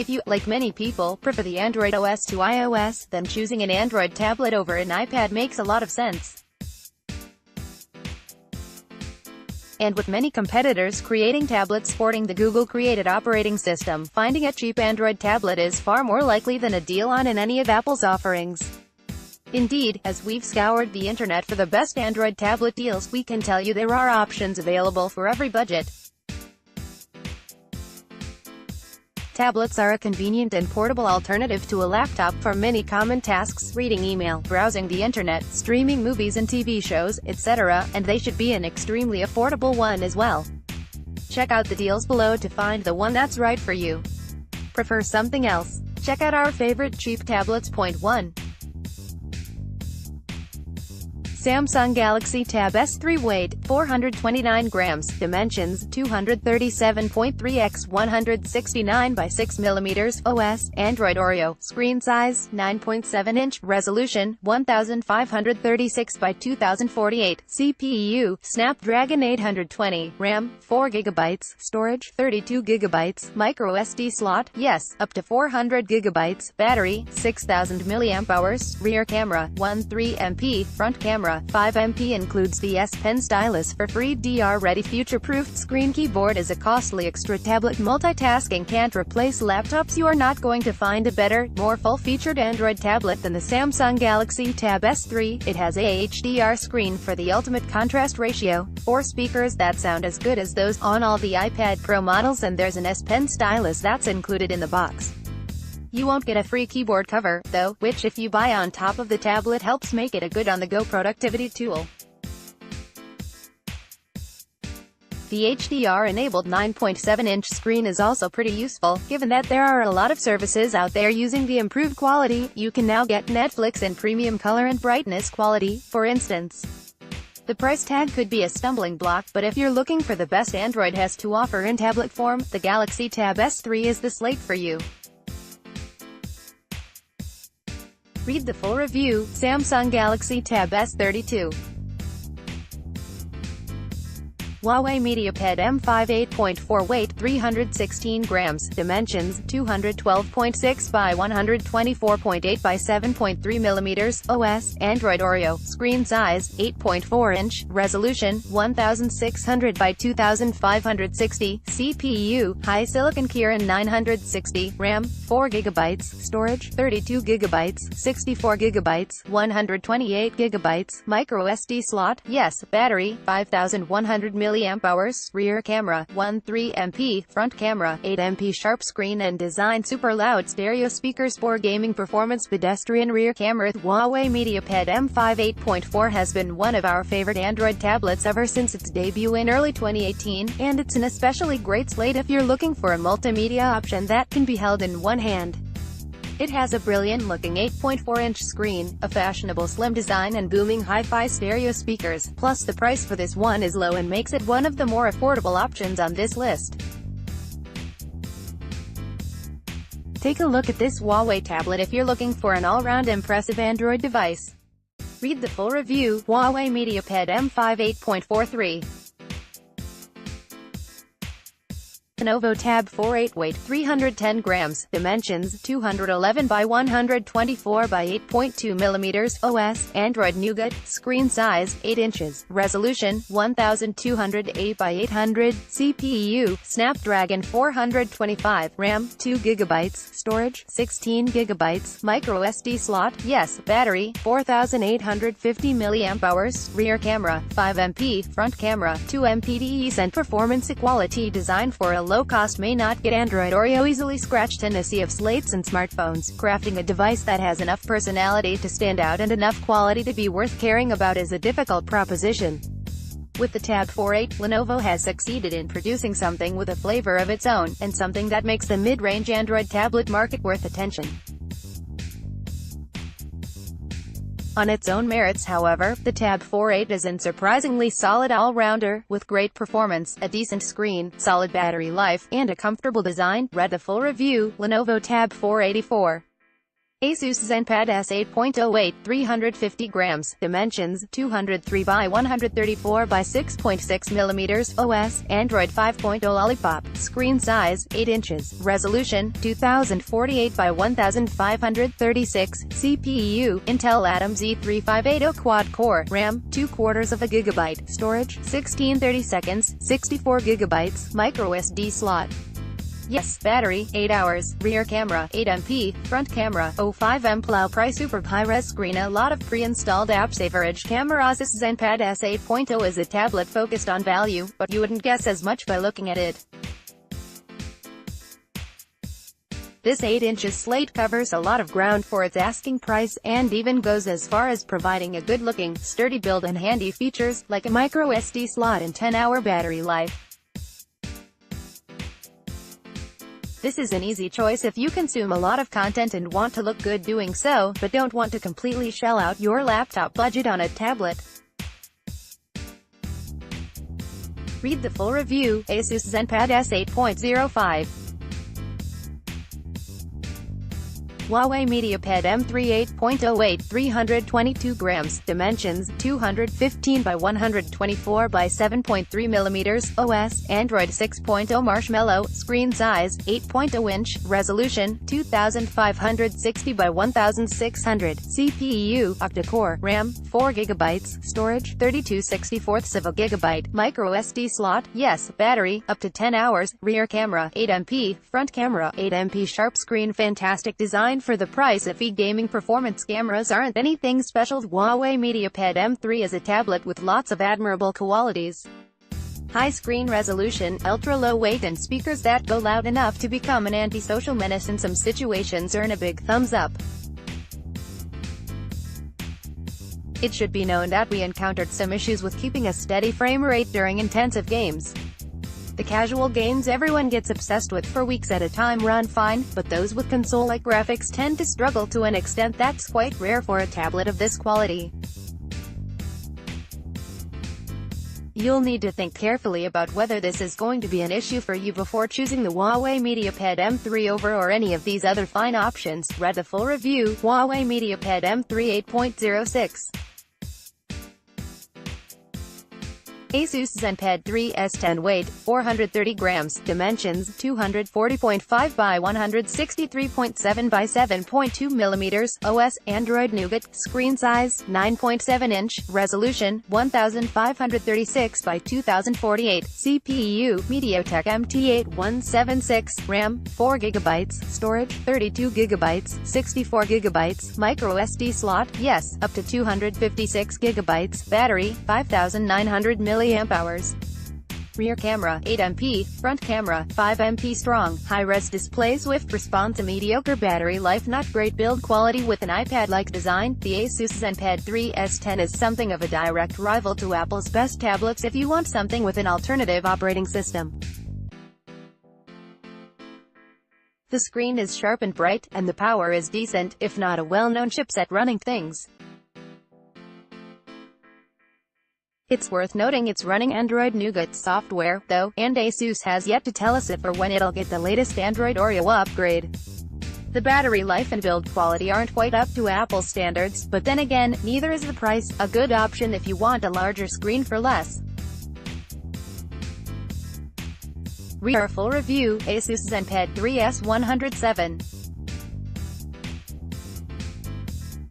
If you, like many people, prefer the Android OS to iOS, then choosing an Android tablet over an iPad makes a lot of sense. And with many competitors creating tablets sporting the Google-created operating system, finding a cheap Android tablet is far more likely than a deal on in any of Apple's offerings. Indeed, as we've scoured the internet for the best Android tablet deals, we can tell you there are options available for every budget. Tablets are a convenient and portable alternative to a laptop for many common tasks: reading email, browsing the internet, streaming movies and TV shows, etc., and they should be an extremely affordable one as well. Check out the deals below to find the one that's right for you. Prefer something else? Check out our favorite cheap tablets. Point 1. Samsung Galaxy Tab S3. Weight, 429 grams. Dimensions, 237.3 x 169 by 6 mm. OS, Android Oreo. Screen size, 9.7-inch. Resolution, 1536 by 2048. CPU, Snapdragon 820. RAM, 4 GB. Storage, 32 GB. Micro SD slot, yes, up to 400 GB. Battery, 6000 mAh. Rear camera, 13 MP. Front camera, 5 MP. Includes the S Pen stylus for free. DR-ready future-proofed screen. Keyboard is a costly extra. Tablet multitasking can't replace laptops. You are not going to find a better, more full-featured Android tablet than the Samsung Galaxy Tab S3. It has a HDR screen for the ultimate contrast ratio, 4 speakers that sound as good as those on all the iPad Pro models, and there's an S Pen stylus that's included in the box. You won't get a free keyboard cover, though, which if you buy on top of the tablet helps make it a good on-the-go productivity tool. The HDR-enabled 9.7-inch screen is also pretty useful, given that there are a lot of services out there using the improved quality. You can now get Netflix in premium color and brightness quality, for instance. The price tag could be a stumbling block, but if you're looking for the best Android has to offer in tablet form, the Galaxy Tab S3 is the slate for you. Read the full review. Samsung Galaxy Tab S32. Huawei MediaPad M5 8.4. Weight, 316 grams. Dimensions, 212.6 by 124.8 by 7.3 mm. OS, Android Oreo. Screen size, 8.4-inch. Resolution, 1600 by 2560. CPU, high silicon Kirin 960. RAM, 4 GB. Storage, 32 GB. 64 GB. 128 GB. Micro SD slot, yes. Battery, 5100 mAh. Rear camera, 13 MP. Front camera, 8 MP. Sharp screen and design. Super loud stereo speakers for gaming performance. Pedestrian rear camera. Huawei MediaPad M5 8.4 has been one of our favorite Android tablets ever since its debut in early 2018, and it's an especially great slate if you're looking for a multimedia option that can be held in one hand. It has a brilliant-looking 8.4-inch screen, a fashionable slim design and booming hi-fi stereo speakers, plus the price for this one is low and makes it one of the more affordable options on this list. Take a look at this Huawei tablet if you're looking for an all-round impressive Android device. Read the full review. Huawei MediaPad M5 8.43. Lenovo Tab 4.8. Weight, 310 grams. Dimensions, 211 by 124 by 8.2 mm. OS, Android Nougat. Screen size, 8 inches. Resolution, 1208 by 800. CPU, Snapdragon 425. RAM, 2 GB. Storage, 16 GB. Micro SD slot, yes. Battery, 4850 mAh. Rear camera, 5 MP. Front camera, 2 MP. Decent performance. Equality design for a low-cost may not get. Android Oreo easily scratched in a sea of slates and smartphones. Crafting a device that has enough personality to stand out and enough quality to be worth caring about is a difficult proposition. With the Tab 4.8, Lenovo has succeeded in producing something with a flavor of its own, and something that makes the mid-range Android tablet market worth attention. On its own merits, however, the Tab 4.8 is an surprisingly solid all-rounder, with great performance, a decent screen, solid battery life, and a comfortable design. Read the full review. Lenovo Tab 484. Asus ZenPad S8.08 350 grams, dimensions 203 by 134 by 6.6 millimeters, OS, Android 5.0 Lollipop, screen size, 8 inches, resolution, 2048 by 1536, CPU, Intel Atom Z3580 quad-core, RAM, 2/4 GB, storage, 1630 seconds, 64 GB, microSD slot. Yes, battery, 8 hours, rear camera, 8MP, front camera, 05M Plow Pri Super High-Res screen. A lot of pre-installed apps. Average camera. Asus ZenPad S8.0 is a tablet focused on value, but you wouldn't guess as much by looking at it. This 8 inches slate covers a lot of ground for its asking price, and even goes as far as providing a good-looking, sturdy build and handy features, like a microSD slot and 10-hour battery life. This is an easy choice if you consume a lot of content and want to look good doing so, but don't want to completely shell out your laptop budget on a tablet. Read the full review. Asus ZenPad S8.05 Huawei MediaPad M3 8.08 322 grams, dimensions, 215 by 124 by 7.3 millimeters, OS, Android 6.0 Marshmallow, screen size, 8.0 inch, resolution, 2560 by 1600, CPU, octa-core, RAM, 4 GB, storage, 32/64 GB, microSD slot, yes, battery, up to 10 hours, rear camera, 8MP, front camera, 8MP sharp screen. Fantastic design for the price of e-gaming performance. Cameras aren't anything special. Huawei MediaPad M3 is a tablet with lots of admirable qualities. High screen resolution, ultra-low weight, and speakers that go loud enough to become an anti-social menace in some situations earn a big thumbs up. It should be known that we encountered some issues with keeping a steady frame rate during intensive games. The casual games everyone gets obsessed with for weeks at a time run fine, but those with console-like graphics tend to struggle to an extent that's quite rare for a tablet of this quality. You'll need to think carefully about whether this is going to be an issue for you before choosing the Huawei MediaPad M3 over or any of these other fine options. Read the full review. Huawei MediaPad M3 8.06 Asus ZenPad 3S10 weight, 430 grams, dimensions, 240.5 by 163.7 by 7.2 millimeters, OS, Android Nougat, screen size, 9.7 inch, resolution, 1536 by 2048, CPU, MediaTek MT8176, RAM, 4 GB, storage, 32 GB, 64 GB, microSD slot, yes, up to 256 GB, battery, 5900 mAh. Rear camera, 8MP, front camera, 5MP strong, high-res display, swift response, a mediocre battery life, not great build quality. With an iPad-like design, the Asus ZenPad 3S10 is something of a direct rival to Apple's best tablets if you want something with an alternative operating system. The screen is sharp and bright, and the power is decent, if not a well-known chipset running things. It's worth noting it's running Android Nougat software, though, and Asus has yet to tell us if or when it'll get the latest Android Oreo upgrade. The battery life and build quality aren't quite up to Apple standards, but then again, neither is the price, a good option if you want a larger screen for less. Read our full review. Asus ZenPad 3S107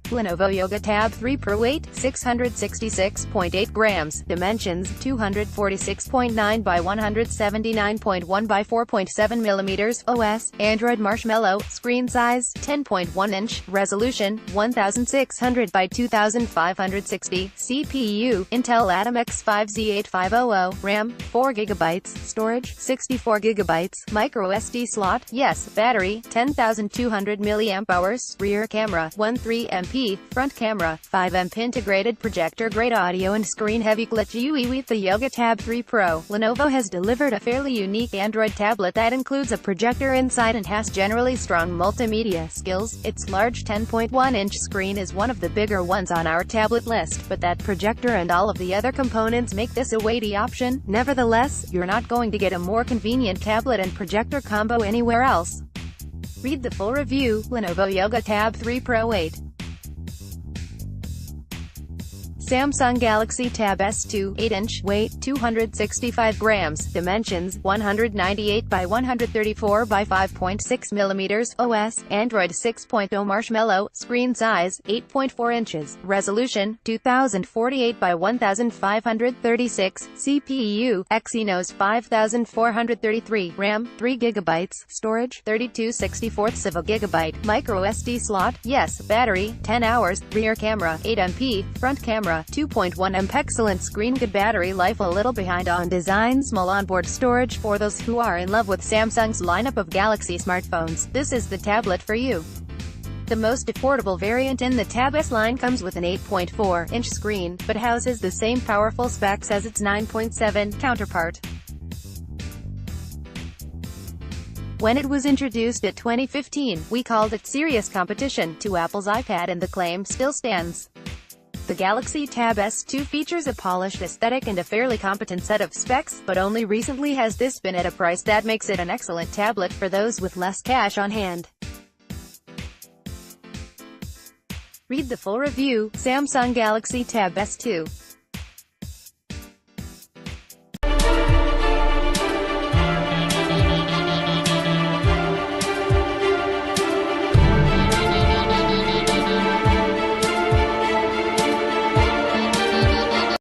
Lenovo Yoga Tab 3 Pro 8, 666.8 grams, dimensions, 246.9 by 179.1 by 4.7 millimeters, OS, Android Marshmallow, screen size, 10.1 inch, resolution, 1600 by 2560, CPU, Intel Atom X5Z8500, RAM, 4 GB, storage, 64 GB, microSD slot, yes, battery, 10,200 mAh, rear camera, 13MP, front camera, 5MP integrated projector, great audio and screen, heavy glitch UI. With the Yoga Tab 3 Pro, Lenovo has delivered a fairly unique Android tablet that includes a projector inside and has generally strong multimedia skills. Its large 10.1-inch screen is one of the bigger ones on our tablet list, but that projector and all of the other components make this a weighty option. Nevertheless, you're not going to get a more convenient tablet and projector combo anywhere else. Read the full review. Lenovo Yoga Tab 3 Pro 8. Samsung Galaxy Tab S2, 8-inch, weight, 265 grams, dimensions, 198 by 134 by 5.6 millimeters, OS, Android 6.0 Marshmallow, screen size, 8.4 inches, resolution, 2048 by 1536, CPU, Exynos 5433, RAM, 3 GB, storage, 32/64 of a gigabyte, micro SD slot, yes, battery, 10 hours, rear camera, 8MP, front camera, 2.1 MP, excellent screen, good battery life, a little behind on design, small onboard storage. For those who are in love with Samsung's lineup of Galaxy smartphones, this is the tablet for you. The most affordable variant in the Tab S line comes with an 8.4-inch screen, but houses the same powerful specs as its 9.7 counterpart. When it was introduced at 2015, we called it serious competition to Apple's iPad, and the claim still stands. The Galaxy Tab S2 features a polished aesthetic and a fairly competent set of specs, but only recently has this been at a price that makes it an excellent tablet for those with less cash on hand. Read the full review. Samsung Galaxy Tab S2.